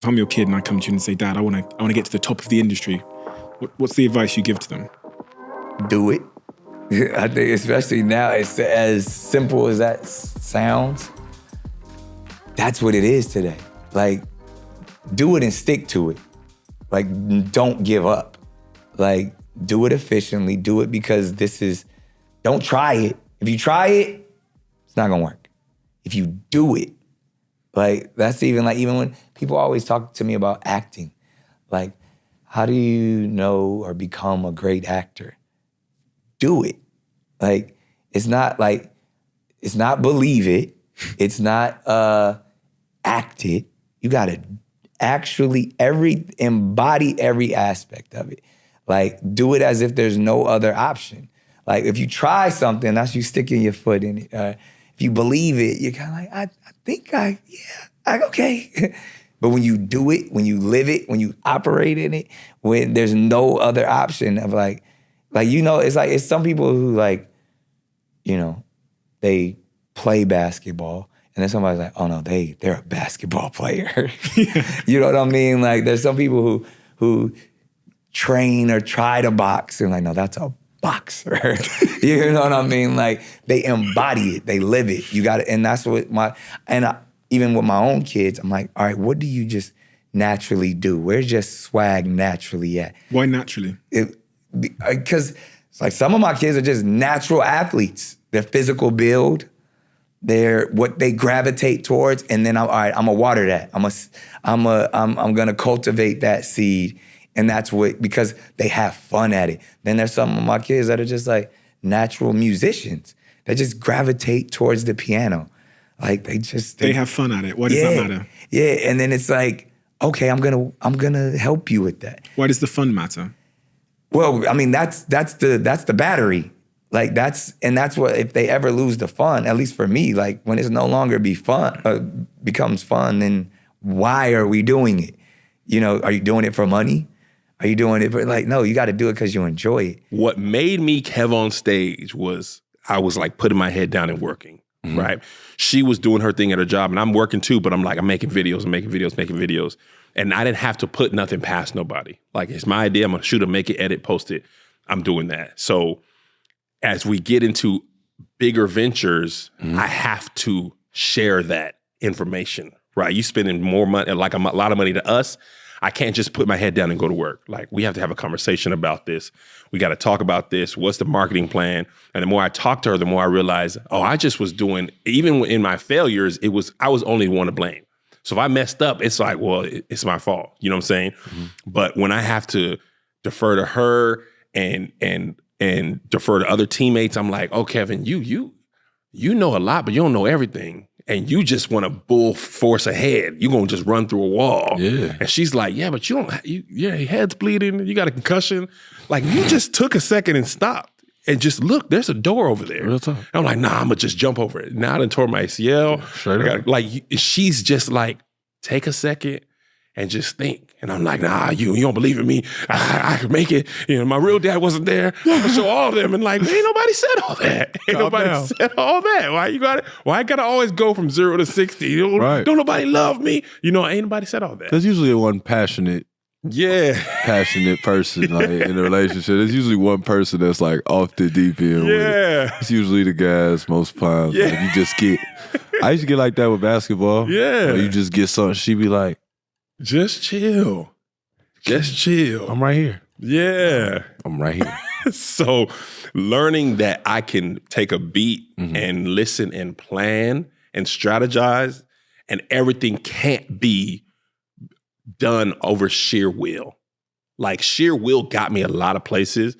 If I'm your kid and I come to you and say, Dad, I want to get to the top of the industry, what's the advice you give to them? Do it. I think especially now, it's as simple as that sounds. That's what it is today. Like, do it and stick to it. Like, don't give up. Like, do it efficiently. Do it because don't try it. If you try it, it's not gonna work. If you do it, like, that's even when people always talk to me about acting, like, how do you know or become a great actor? Do it. Like, it's not believe it. It's not act it. You gotta actually embody every aspect of it. Like, do it as if there's no other option. Like, if you try something, that's you sticking your foot in it. If you believe it, you're kind of like, okay. But when you do it, when you live it, when you operate in it, when there's no other option of it's some people who they play basketball and then somebody's like, oh no, they're a basketball player. You know what I mean? Like, there's some people who train or try to box and like, no, that's a boxer. You know what I mean? Like, they embody it, they live it. You got it, and that's what even with my own kids, I'm like, all right, what do you just naturally do? Where's your swag naturally at? Why naturally? Because it's like some of my kids are just natural athletes. Their physical build, they're what they gravitate towards, and then I'm gonna water that. I'm gonna cultivate that seed, and that's because they have fun at it. Then there's some of my kids that are just like natural musicians. They just gravitate towards the piano. Like, they have fun at it. Why does that matter? Yeah, and then it's like, okay, I'm gonna help you with that. Why does the fun matter? Well, I mean, that's the battery. Like, that's what, if they ever lose the fun, at least for me, like, when it's no longer becomes fun, then why are we doing it? You know, are you doing it for money? Are you doing it for, like, no, you got to do it because you enjoy it. What made me KevOnStage was I was like putting my head down and working. Mm-hmm. Right? She was doing her thing at her job and I'm working too, but I'm making videos. And I didn't have to put nothing past nobody. Like, it's my idea, I'm gonna shoot it, make it, edit, post it. I'm doing that. So as we get into bigger ventures, I have to share that information, right? You spending more money, like a lot of money to us, I can't just put my head down and go to work. Like, we have to have a conversation about this. We got to talk about this. What's the marketing plan? And the more I talk to her, the more I realize, I just was doing, even in my failures, I was only one to blame. So if I messed up, it's like, well, it's my fault. You know what I'm saying? Mm-hmm. But when I have to defer to her and defer to other teammates, I'm like, oh, Kevin, you know a lot, but you don't know everything. And you just want to bull force ahead. You're going to just run through a wall. Yeah. And she's like, yeah, but your head's bleeding. You got a concussion. Like, you just took a second and stopped and just look, there's a door over there. Real talk. I'm like, nah, I'm going to just jump over it. Now I done tore my ACL. She's just like, take a second and just think. And I'm like, nah, you don't believe in me. I could make it. You know, my real dad wasn't there. I show all of them. And like, ain't nobody said all that. Ain't nobody said all that. Why I gotta always go from 0 to 60? Don't nobody love me? You know, ain't nobody said all that. There's usually one passionate person like in a relationship. There's usually one person that's like off the deep end. Yeah. It's usually the guys most times. Yeah. Like, you just get, I used to get like that with basketball. Yeah. You just get something, she be like, just chill. Just chill. I'm right here. Yeah. I'm right here. So learning that I can take a beat and listen and plan and strategize, and everything can't be done over sheer will. Like, sheer will got me a lot of places,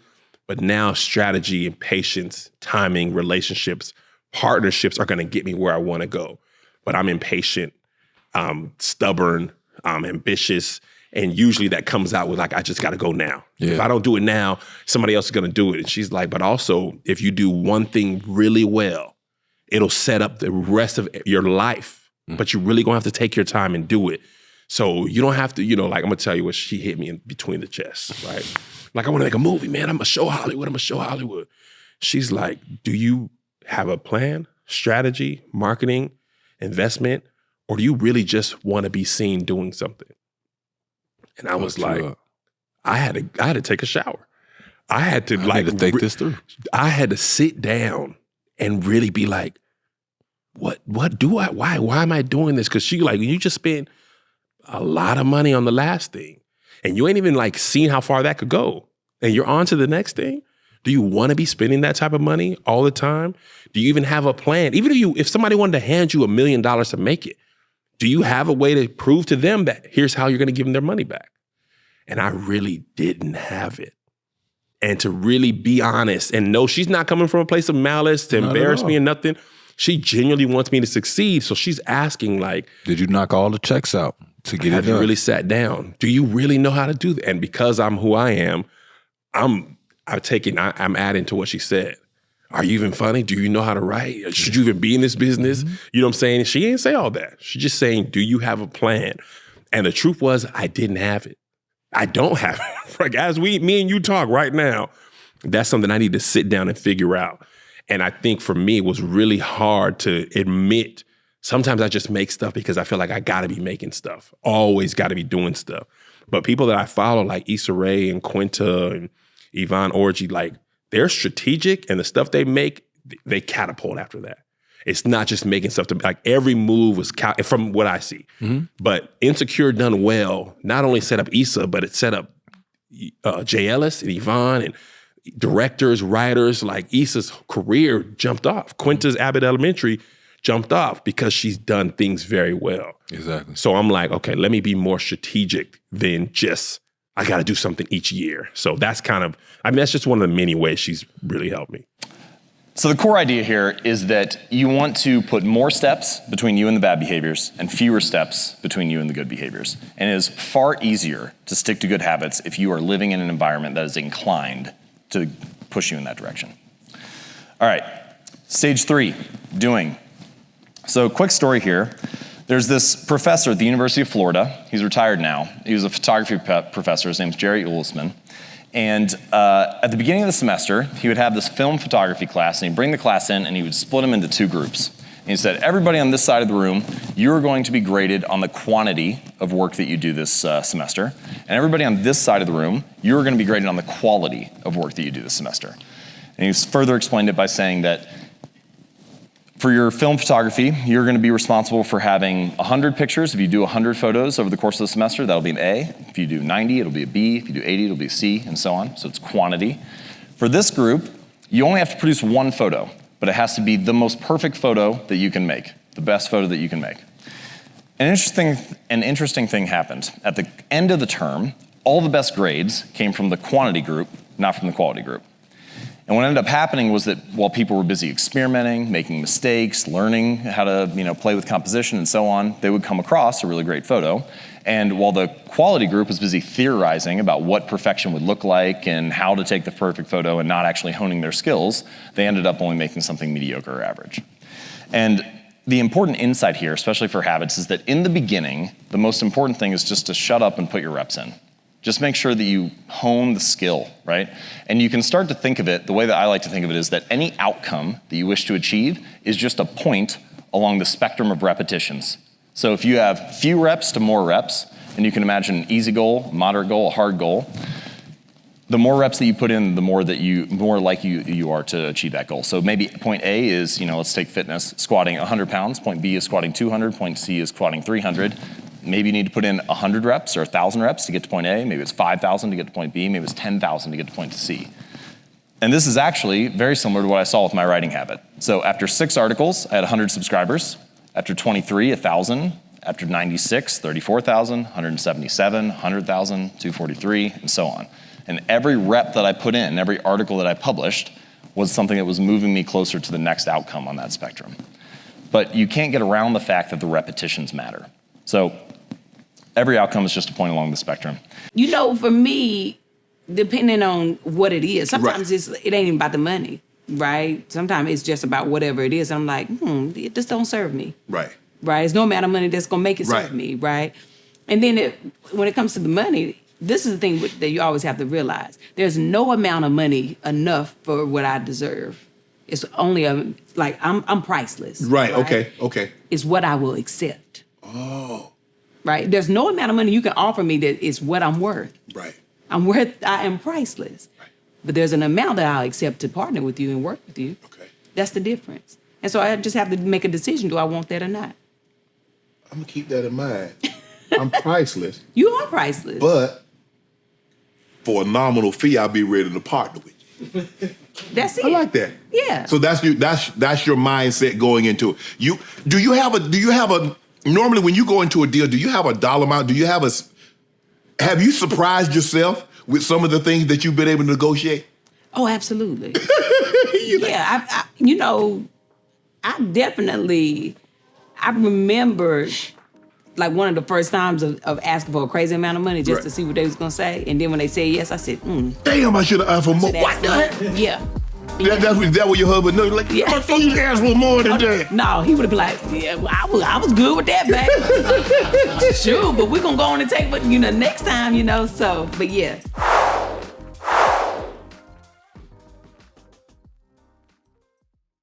but now strategy and patience, timing, relationships, partnerships are going to get me where I want to go. But I'm impatient, stubborn, ambitious, and usually that comes out with like, I just got to go now. Yeah. If I don't do it now, somebody else is going to do it. And she's like, but also if you do one thing really well, it'll set up the rest of your life, but you're really going to have to take your time and do it. So you don't have to, like, I'm going to tell you what she hit me in between the chest, right? Like, I want to make a movie, man. I'm going to show Hollywood. She's like, do you have a plan, strategy, marketing, investment? Or do you really just want to be seen doing something? And I was like, I had to take a shower. I had to think this through. I had to sit down and really be like, what do I, why am I doing this? Cause she like, you just spent a lot of money on the last thing and you ain't even like seen how far that could go. And you're on to the next thing. Do you want to be spending that type of money all the time? Do you even have a plan? Even if somebody wanted to hand you $1 million to make it, do you have a way to prove to them that here's how you're going to give them their money back? And I really didn't have it. And to really be honest and know she's not coming from a place of malice to embarrass me and nothing. She genuinely wants me to succeed. So she's asking like, did you knock all the checks out to get it done? Have you really sat down? Do you really know how to do that? And because I'm who I am, I'm adding to what she said. Are you even funny? Do you know how to write? Should you even be in this business? Mm-hmm. You know what I'm saying? She ain't say all that. She's just saying, do you have a plan? And the truth was, I didn't have it. I don't have it. Like as me and you talk right now, that's something I need to sit down and figure out. And I think for me, it was really hard to admit. Sometimes I just make stuff because I feel like I got to be making stuff. Always got to be doing stuff. But people that I follow, like Issa Rae and Quinta and Yvonne Orji, like they're strategic and the stuff they make, they catapult after that. It's not just making stuff like every move was from what I see. Mm-hmm. But Insecure done well, not only set up Issa, but it set up Jay Ellis and Yvonne and directors, writers. Like Issa's career jumped off. Quinta's Abbott Elementary jumped off because she's done things very well. Exactly. So I'm like, okay, let me be more strategic than just, I got to do something each year. So that's that's just one of the many ways she's really helped me. So the core idea here is that you want to put more steps between you and the bad behaviors and fewer steps between you and the good behaviors. And it is far easier to stick to good habits if you are living in an environment that is inclined to push you in that direction. All right, stage 3, doing. So quick story here. There's this professor at the University of Florida. He's retired now. He was a photography professor. His name's Jerry Ulisman. And at the beginning of the semester, he would have this film photography class, and he'd bring the class in, and he would split them into 2 groups. And he said, everybody on this side of the room, you're going to be graded on the quantity of work that you do this semester. And everybody on this side of the room, you're going to be graded on the quality of work that you do this semester. And he further explained it by saying that for your film photography, you're going to be responsible for having 100 pictures. If you do 100 photos over the course of the semester, that'll be an A. If you do 90, it'll be a B. If you do 80, it'll be a C, and so on. So it's quantity. For this group, you only have to produce 1 photo, but it has to be the most perfect photo that you can make, the best photo that you can make. An interesting thing happened. At the end of the term, all the best grades came from the quantity group, not from the quality group. And what ended up happening was that while people were busy experimenting, making mistakes, learning how to play with composition and so on, they would come across a really great photo. And while the quality group was busy theorizing about what perfection would look like and how to take the perfect photo and not actually honing their skills, they ended up only making something mediocre or average. And the important insight here, especially for habits, is that in the beginning, the most important thing is just to shut up and put your reps in. Just make sure that you hone the skill, right? And you can start to think of it, the way that I like to think of it is that any outcome that you wish to achieve is just a point along the spectrum of repetitions. So if you have few reps to more reps, and you can imagine an easy goal, a moderate goal, a hard goal, the more reps that you put in, the more likely you are to achieve that goal. So maybe point A is, let's take fitness, squatting 100 pounds. Point B is squatting 200. Point C is squatting 300. Maybe you need to put in 100 reps or 1,000 reps to get to point A. Maybe it's 5,000 to get to point B. Maybe it's 10,000 to get to point C. And this is actually very similar to what I saw with my writing habit. So after 6 articles, I had 100 subscribers. After 23, 1,000. After 96, 34,000, 177, 100,000, 243, and so on. And every rep that I put in, every article that I published, was something that was moving me closer to the next outcome on that spectrum. But you can't get around the fact that the repetitions matter. So every outcome is just a point along the spectrum. For me, depending on what it is, sometimes it ain't even about the money, right? Sometimes it's just about whatever it is. And I'm like, it just don't serve me. Right. Right? It's no amount of money that's going to make it serve me, right? And then when it comes to the money, this is the thing that you always have to realize. There's no amount of money enough for what I deserve. It's only I'm priceless. Right? Okay. It's what I will accept. Oh. right? There's no amount of money you can offer me that is what I'm worth. Right. I am priceless. Right. But there's an amount that I'll accept to partner with you and work with you. Okay. That's the difference. And so I just have to make a decision, do I want that or not? I'm gonna keep that in mind. I'm priceless. You are priceless. But for a nominal fee, I'll be ready to partner with you. That's it. I like that. Yeah. So that's your mindset going into it. Do you have a normally when you go into a deal, do you have a dollar amount? Have you surprised yourself with some of the things that you've been able to negotiate? Oh, absolutely. Yeah, I remember like one of the first times of asking for a crazy amount of money just to see what they was gonna say. And then when they said yes, I said, damn, I should have asked for more. What the heck? Yeah. That what your husband knows? Like, yeah. I thought you asked for more than that. No, he would have been like, yeah, well, I was good with that, baby. Sure, but we're gonna go on and take, but next time, so, but yeah.